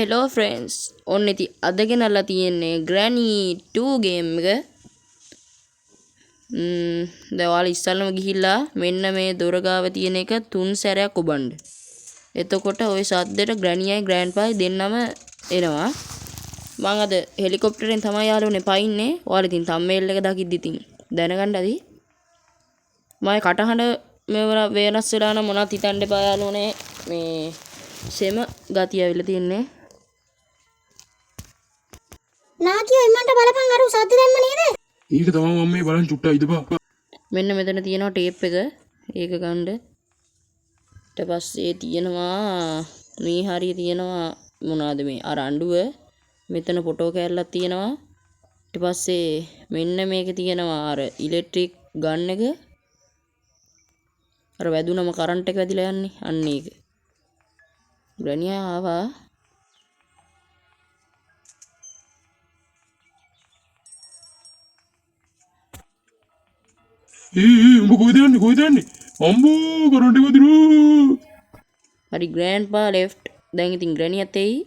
hello friends. ඔන්න ඉතින් අද ගෙනල්ලා තියෙන්නේ Granny 2 game එක. දැන් ඔයාලා ඉස්සල්ලාම ගිහිල්ලා මෙන්න මේ දොර ගාව තියෙන එක 3 සැරයක් ඔබන්න. එතකොට ওই සද්දෙට Grannyයි Grandpaයි දෙන්නම එනවා. මම අද හෙලිකොප්ටරෙන් තමයි යාළුවනේ පයින්නේ. ඔයාලා ඉතින් thumbnail එක දකිද්දි ඉතින් දැනගන්න ඇති. මම කටහඬ මේවර වෙනස් වෙලා නම් මොනවත් හිතන්න එපා යාළුවනේ. මේ සෙම ගතිය ඇවිල්ලා තියන්නේ. නාකියෝ එම්මන්ට බලපන් අර සද්ද දැම්ම නේද? ඒක තමයි මම මේ බලන් චුට්ටක් ඉදපන්. මෙන්න මෙතන තියෙනවා ටේප් එක. ඒක ගන්න. ඊට පස්සේ තියෙනවා මේ හරිය තියෙනවා මොනවාද මේ අර අඬුව. මෙතන ෆොටෝ කෑල්ලක් තියෙනවා. ඊට පස්සේ මෙන්න මේක තියෙනවා අර ඉලෙක්ට්‍රික් ගන් එක. අර වැදුනම කරන්ට් එක වැදිලා යන්නේ. අන්න ඒක. Granny ආවා. උඹ කොහෙද යන්නේ? අම්බෝ කරන්ට් එක වදිනවා. හරි grandpa left. දැන් ඉතින් Granny අතේයි.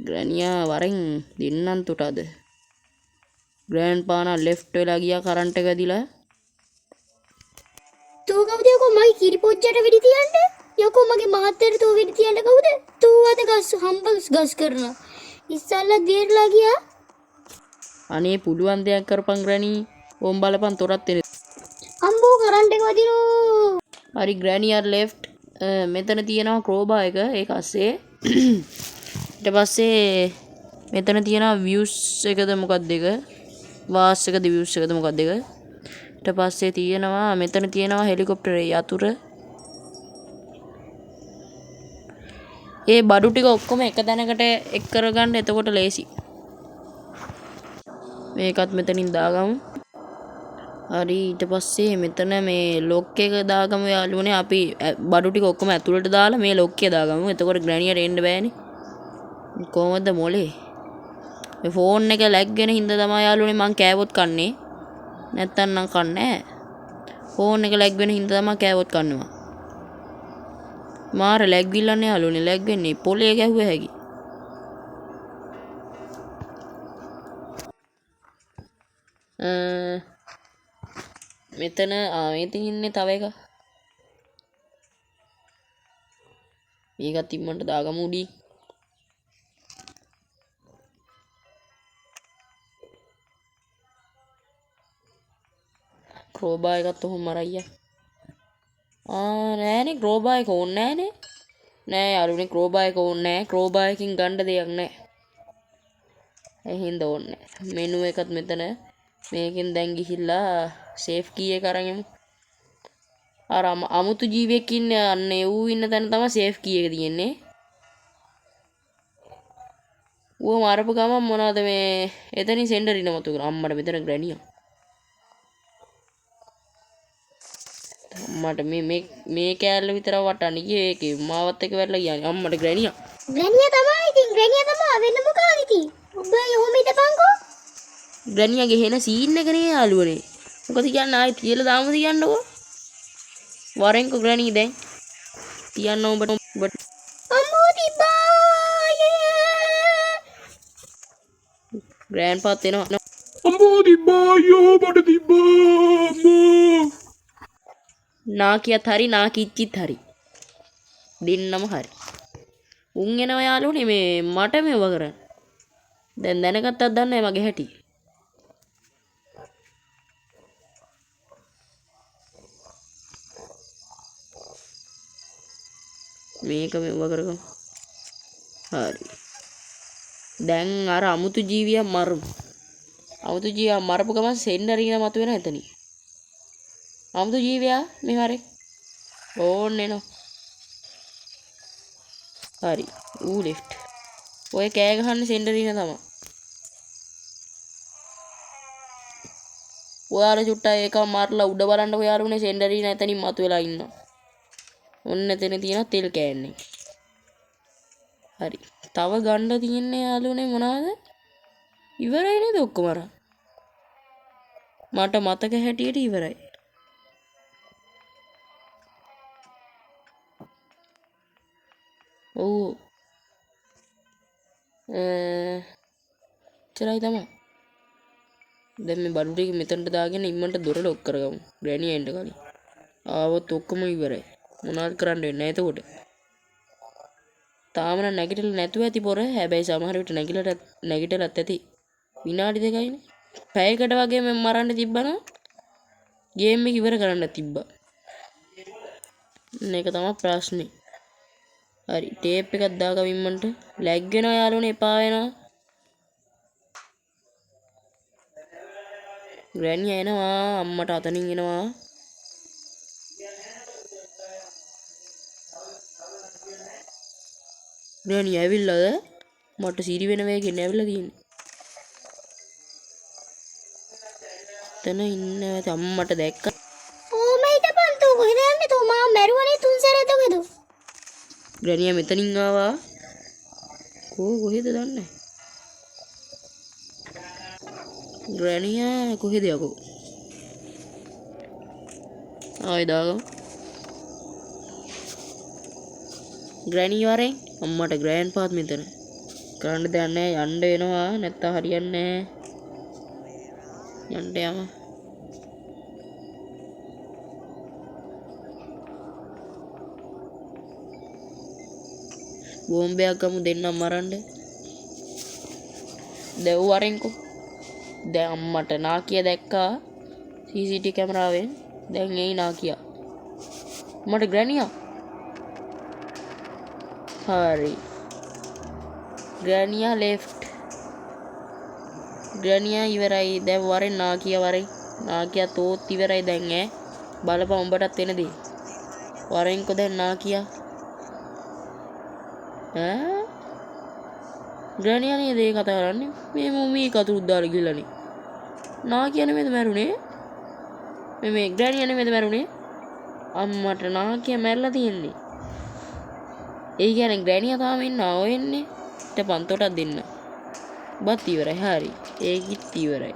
Granny වරෙන් දෙන්නන් තොටද. grandpa නා left වෙලා ගියා කරන්ට් එක වැදිලා. තෝ කවුද යකෝ මගේ කිරි පොච්චට වෙඩි තියන්නේ? යකෝ මගේ මහත්තයාට තෝ වෙඩි තියන්න කවුද? තෝ අද හම්බස් ගස් කරනවා. ඉස්සල්ලා ගේරලා ගියා. අනේ පුළුවන් දෙයක් කරපන් Granny. ඕම් බලපන් තොරත් එන. අම්බෝ කරන්ට් එක වදිනෝ. හරි Granny are left. මෙතන තියෙනවා crowbar එක. ඒක අස්සේ. ඊට පස්සේ මෙතන තියෙනවා views එකද මොකක්ද එක? වාස් එකද views එකද මොකක්ද එක? ඊට පස්සේ තියෙනවා මෙතන තියෙනවා හෙලිකොප්ටරේ යතුර. ඒ බඩු ටික ඔක්කොම එක තැනකට එක් කරගන්න එතකොට ලේසි. මේකත් මෙතනින් දාගමු. හරි ඊට පස්සේ මෙතන මේ ලොක් එක දාගමු යාළුවනේ. අපි බඩු ටික ඔක්කොම ඇතුළට දාලා මේ ලොක් එක දාගමු. එතකොට Grannyට එන්න බෑනේ. කොහොමද මොලේ? මේ ෆෝන් එක ලැග් වෙන හින්දා තමයි යාළුවනේ මං කෑවොත් කන්නේ. නැත්තම් නම් කන්නේ නැහැ. ෆෝන් එක ලැග් වෙන හින්දා තමයි කෑවොත් කන්නවා. මාර ලැග් විල්ලන්නේ යාළුවනේ. ලැග් වෙන්නේ පොලේ ගැහුව හැකි. මෙතන මේ තියෙන්නේ තව එක. මේකත් ඉක්මනට දාගමු උඩි. crowbar එකත් ඔහොම මරයියා. නෑනේ crowbar එක ඕනේ නෑනේ. නෑ යාළුවනේ crowbar එක ඕනේ නෑ. crowbar එකකින් ගන්න දෙයක් නෑ. එහෙනම් ඕනේ නෑ. මෙනු එකත් මෙතන. මේකෙන් දැන් ගිහිල්ලා save key එක අරන් යමු. අර අමුතු ජීවියෙක් ඉන්නේ අන්න ඌ ඉන්න තැන තමයි save key එක තියෙන්නේ. ඌව මාරපු ගමන් මොනවද මේ එතනින් sender ඉනමතු කරා. අම්මට මෙතන Granny. අම්මට මේ කෑල්ල විතර වටන්නේ ගියේ ඒකේ මාවත් එක වැටලා ගියානේ අම්මට Granny. Granny තමයි ඉතින් Granny තමයි වෙන්න මොකක්ද ඉතින්? ඔබ යොම හිටපන්කෝ. Granny ගේ හෙන සීන් එක නේ යාළුවනේ. මොකද කියන්නේ ආයි තියලා දාමුද කියන්නකෝ. වරෙන්කෝ Granny දැන්. තියන්න ඔබට අම්මෝ තිබ්බා. grandpa එනවා. අම්බෝ තිබ්බා අයියෝ මට තිබ්බා අම්මෝ. නාකියත් හරි නාකිච්චිත් හරි. දෙන්නම හරි. උන් එනවා යාළුවනේ මේ මට මේව කරන්න. දැන් දැනගත්තත් දන්නේ මගේ හැටි. මේක මෙව කරගමු. හරි. දැන් අර අමුතු ජීවියා මරමු. අමුතු ජීවියා මරපු ගමන් සෙන්ඩර් ඉන මතුවෙන එතනින්. අමුතු ජීවියා මෙහරේ. ඕන්න එනවා. හරි. ඌ left. ඔය කෑ ගහන්නේ සෙන්ඩර් ඉන තමයි. ඔයාලා චුට්ටා ඒක මාරලා උඩ බලන්නකො යාළුවනේ සෙන්ඩර් ඉන එතනින් මතුවලා ඉන්නවා. ඔන්න එතන තියෙන තෙල් කෑන්නේ. හරි. තව ගන්න තියෙන්නේ යාළුවනේ මොනවද? ඉවරයි නේද ඔක්කොම අර? මට මතක හැටියට ඉවරයි. ඔව් චරයි තමයි. දැන් මේ බඩු ටික මෙතනට දාගෙන ඉම්මන්ට දොර ලොක් කරගමු. ග්‍රැනි එන්න කලින්. ආවොත් ඔක්කොම ඉවරයි. මොනවද කරන්න වෙන්නේ එතකොට? තාම නම් නැගිටලා නැතුව ඇති පොර. හැබැයි සමහර විට නැගිටලත් ඇති. විනාඩි 2යිනේ. පැයකට වගේ මම මරන්න තිබ්බනම් ගේම් එක ඉවර කරන්න තිබ්බා. මේක තමයි ප්‍රශ්නේ. හරි ටේප් එකක් දාගමින්මන්ට ලැග් වෙනවා යාළුවනේ එපා වෙනවා. ග්‍රැනි එනවා අම්මට අතනින් එනවා. ග්‍රැනි ඇවිල්ලාද? මට සිරි වෙන වේගෙන් ඇවිල්ලා තියෙන්නේ. තන ඉන්න අම්මට දැක්කා. ඕ මයිට පන්තෝ කොහෙද යන්නේ තෝ මා මැරුවනේ 3 සැරයක් දකද ග්‍රැනියා මෙතනින් ආවා. කොහෙද දන්නේ? ග්‍රැනියා කොහෙද යකෝ? ආයි දාගමු. ග්‍රැනි වරෙන් අම්මට ග්‍රෑන්ඩ් පාත් මෙතන. කරන්න දෙයක් නැහැ යන්න වෙනවා නැත්තම් හරියන්නේ නැහැ. යන්න යමු. බෝම්බයක් ගමු දෙන්නම් මරන්න. දෙව් වරෙන්කෝ. දැන් අම්මට නාකිය දැක්කා CCTV කැමරාවෙන්. දැන් එයි නාකියා. මට ග්‍රැනියා. හරි. ග්‍රැනියා ලෙෆ්ට්. ග්‍රැනියා ඉවරයි. දැන් වරෙන් නාකියා වරෙන්. නාකියා තෝත් ඉවරයි දැන් ඈ. බලපන් උඹටත් එන දේ. වරෙන්කෝ දැන් නාකියා. ග්‍රැනියා නේද ඒ කතා කරන්නේ? මේ මූමී කතුරුත් දාලා ගිහලානේ. නාකියා නෙමෙයිද මැරුණේ? මේ ග්‍රැනියා නෙමෙයිද මැරුණේ? අම්මට නාකියා මැරලා තියෙන්නේ. ඒ කියන්නේ ග්‍රැනියා තාම ඉන්නවා ඔය එන්නේ. ඊට පන්තෝටක් දෙන්න. බත් ඉවරයි. හරි. ඒකිත් ඉවරයි.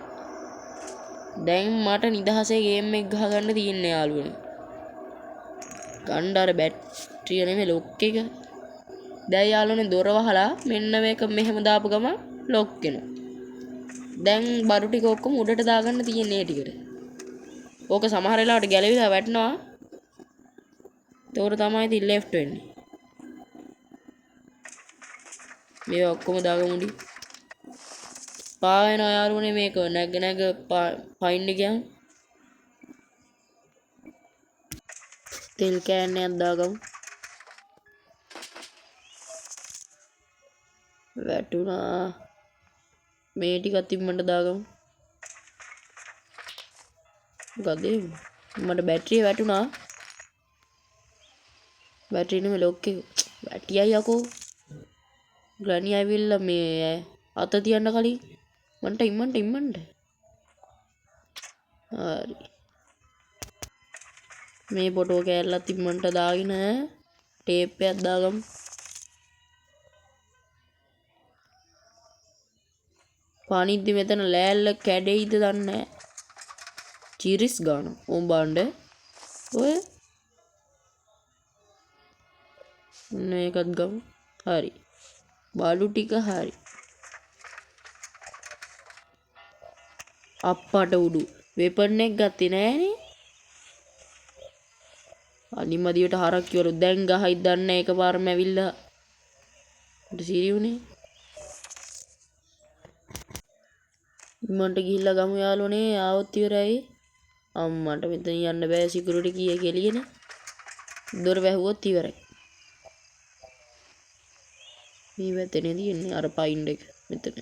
දැන් මට නිදහසේ ගේම් එක ගහගන්න තියෙන්නේ යාළුවනේ. ගන්න අර බැටරිය නෙමෙයි ලොක් එක. දැන් යාළුවනේ දොර වහලා මෙන්න මේක මෙහෙම දාපු ගමන් ලොක් වෙනවා. දැන් බඩු ටික ඔක්කොම උඩට දාගන්න තියෙන්නේ ඒ ටිකට. ඕක සමහර වෙලාවට ගැලවිලා වැටෙනවා. ඒතකොට තමයි ඉතින් ලෙෆ්ට් වෙන්නේ. මේ ඔක්කොම දාගමු උඩි. පා වෙනවා යාළුවනේ මේක නැග පයින්න ගියාම. තෙල් කෑන්නයක් දාගමු. වැටුණා. මේ ටිකත් ඉම්මන්ට දාගමු. මොකද මට බැටරිය වැටුණා. බැටරිය නෙමෙයි ලොක් එක. වැටියයි යකෝ. ග්‍රැනි ඇවිල්ලා මේ අත තියන්න කලින් මන්ට ඉම්මන්ට. හරි. මේ ෆොටෝ කෑල්ලත් ඉම්මන්ට දාගෙන ටේප් එකක් දාගමු. පානිද්දි මෙතන ලෑල්ල කැඩෙයිද දන්නේ නැහැ. චිරිස් ගන්න ඕම් බණ්ඩ ඔය මේකත් ගමු. හරි. බාලු ටික හරි. අප්පට උඩු වෙපන් එක ගත්තේ නෑනේ. අනිමදියට හරක් කිවරු දැන් ගහයි දන්නේ එකපාරම ඇවිල්ලා මට සිරි උනේ. මන්ට ගිහිල්ලා ගමු යාළුවනේ ආවොත් ඉවරයි. අම්මට මෙතන යන්න බෑ සිකියුරිටි කීය කෙලියනේ. දොර වැහුවොත් ඉවරයි. මේ වැතනේ තියෙන්නේ අර පයින්ඩ් එක මෙතන.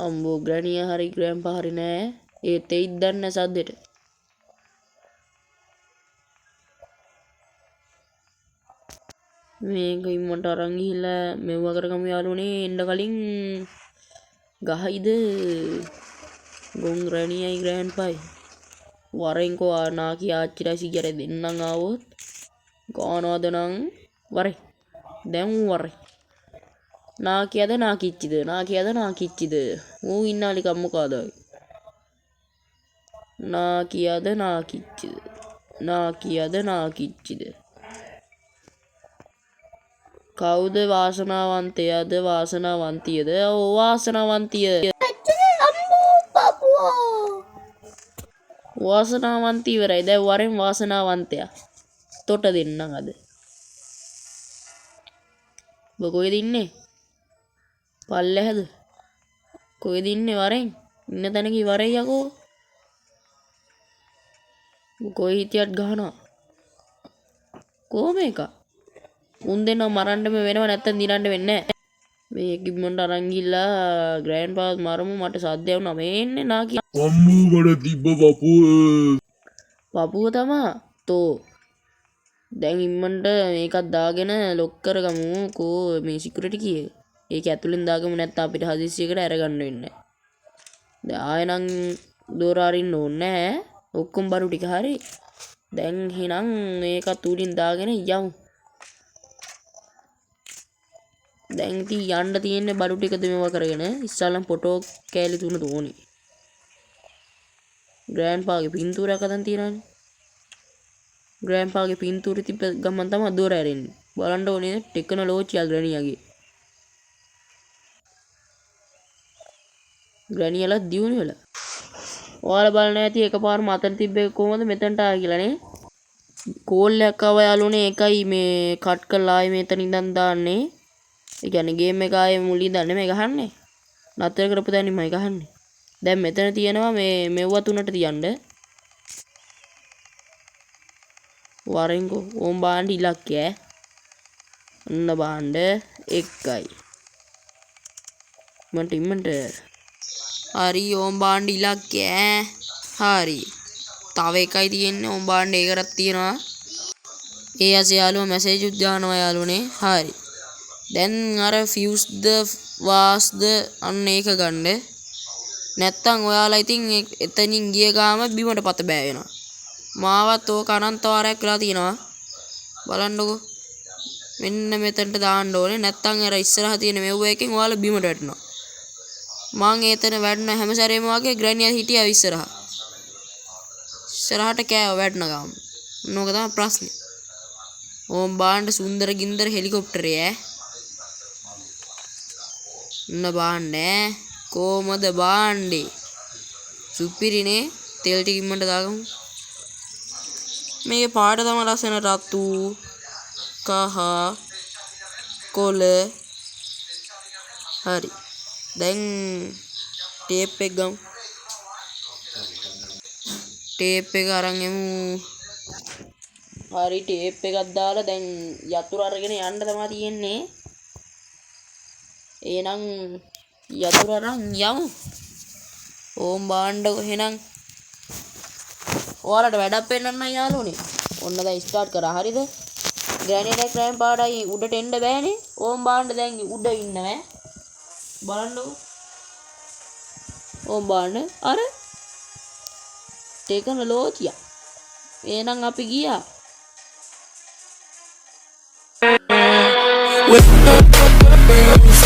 අම්බෝ ග්‍රැනියා හරි ග්‍රෑන්පා හරි නෑ. ඒත් එයිත් දන්නේ සද්දෙට. මේක ඉම්මන්ට අරන් ගිහිල්ලා මෙව්ව කරගමු යාළුවනේ. එන්න කලින් ගහයිද ගොන් ග්‍රැනියයි ග්‍රෑන්පායි වරෙන්කෝ නාකි ආච්චිලා සිගර දෙන්නම් ආවොත් ගානවද නම් වරේ. දැන් වරේ. නාකියද නාකිච්චිද ඌ ඉන්නාලි කම්මකාදයි. නාකියද නාකිච්චිද කවුද වාසනාවන්තයද වාසනාවන්තියද? ඔව් වාසනාවන්තිය. අම්මෝ පපුවා. වාසනාවන්ති ඉවරයි. දැන් වරෙන් වාසනාවන්තයා. තොට දෙන්නම් අද. ඔබ කොහෙද ඉන්නේ? පල්ලෙහාද? කොහෙද ඉන්නේ වරෙන්? ඉන්න තැනක ඉවරයි යකෝ. කොයි හිටියත් ගහනවා. කොහොම එක? උන් දෙන්නව මරන්නම වෙනව නැත්තම් දිනන්න වෙන්නේ නැහැ. මේ එකිප්මන්ට් අරන් ගිහලා ග්‍රෑන්ඩ් පාස් මරමු මට සද්ද වුණා මේ එන්නේ නා කිය. අම්මෝ මට තිබ්බ පපුව. පපුව තමා තෝ. දැන් ඉම්මන්ට මේකත් දාගෙන ලොක් කරගමු කෝ මේ සිකියුරිටි කීය. ඒක ඇතුලෙන් දාගමු නැත්නම් අපිට හදිස්සියකට අරගන්න වෙන්නේ. දැන් ආයෙනම් දොර අරින්න ඕනේ නැහැ. ඔක්කොම බරු ටික හරි. දැන් එහෙනම් මේකත් උඩින් දාගෙන යමු. දැන් ඉතින් යන්න තියෙන්නේ බඩු ටිකද මේවා කරගෙන ඉස්සල්ලාම ෆොටෝ කෑලි තුන තෝනේ. ග්‍රෑන්ඩ් පාගේ පින්තූරයක් අතන් තියනවානේ. ග්‍රෑන්ඩ් පාගේ පින්තූරෙ තිබ්බ ගමන් තමයි දොර ඇරෙන්නේ. බලන්න ඕනේ ටෙක්නොලොජියා ග්‍රැනියාගේ. ග්‍රැනියලා දියුණු වෙලා. ඔයාලා බලන්න ඇති එකපාරම අතන තිබ්බ එක කොහොමද මෙතනට ආවා කියලා නේ. කෝල් එකක් ආවා යාළුවනේ ඒකයි මේ කට් කරලා ආයේ මෙතන ඉඳන් දාන්නේ. ඒ කියන්නේ ගේම් එක ආයේ මුලින් ඉඳන් නෙමෙයි ගහන්නේ. නතර කරපු තැනින්මයි ගහන්නේ. දැන් මෙතන තියෙනවා මේ මෙව්ව තුනට තියන්න. වරෙන්කෝ ඕම් බාණ්ඩ ඉලක්කය. ඔන්න බාණ්ඩ 1යි. ඉම්මන්ට හරි ඕම් බාණ්ඩ ඉලක්කය. හරි. තව එකයි තියෙන්නේ ඕම් බාණ්ඩ ඒකටත් තියෙනවා. ඒ ඇසේ යාළුවා මැසේජ් උත් දානවා යාළුවනේ. හරි. දැන් අර ෆියුස්ද වාස්ද අන්න ඒක ගන්න. නැත්තම් ඔයාලා ඉතින් එතනින් ගිය ගාම බිමට පත බෑ වෙනවා. මාවත් ඕක අනන්ත වාරයක් වෙලා තියෙනවා. බලන්නකෝ. මෙන්න මෙතනට දාන්න ඕනේ. නැත්තම් අර ඉස්සරහා තියෙන මෙව්ව එකෙන් ඔයාලා බිමට වැටෙනවා. මං ඒතන වැඩන හැම සැරේම වගේ ග්‍රැනියල් හිටියා ඉස්සරහා. ඉස්සරහට කෑව වැඩන ගාම. මොනක තමයි ප්‍රශ්නේ. ඕම් බාණ්ඩ සුන්දර ගින්දර හෙලිකොප්ටරය ඈ. ඉන්න බාණ්ඩේ කොහමද බාණ්ඩේ? සුපිරිනේ. තෙල් ටික ඉම්මන්ට දාගමු. මේකේ පාට තමයි ලස්සන රතු කහ කොළ. හරි. දැන් ටේප් එක ගමු. ටේප් එක අරන් එමු. හරි ටේප් එකක් දාලා දැන් යතුරු අරගෙන යන්න තමයි තියෙන්නේ. එහෙනම් යතුරු අරන් යමු. ඕම් බාණ්ඩ එහෙනම් ඔයාලට වැඩක් පෙන්නන්න යාළුවනේ. ඔන්න දැන් ස්ටාර්ට් කරා. හරිද? ග්‍රැනියලයි ග්‍රෑන්ඩ් පාඩයි උඩට එන්න බෑනේ. ඕම් බාණ්ඩ දැන් උඩ ඉන්නවා. බලන්නකෝ. ඕම් බාණ්ඩ අර ටෙක්නොලොජියා. එහෙනම් අපි ගියා. with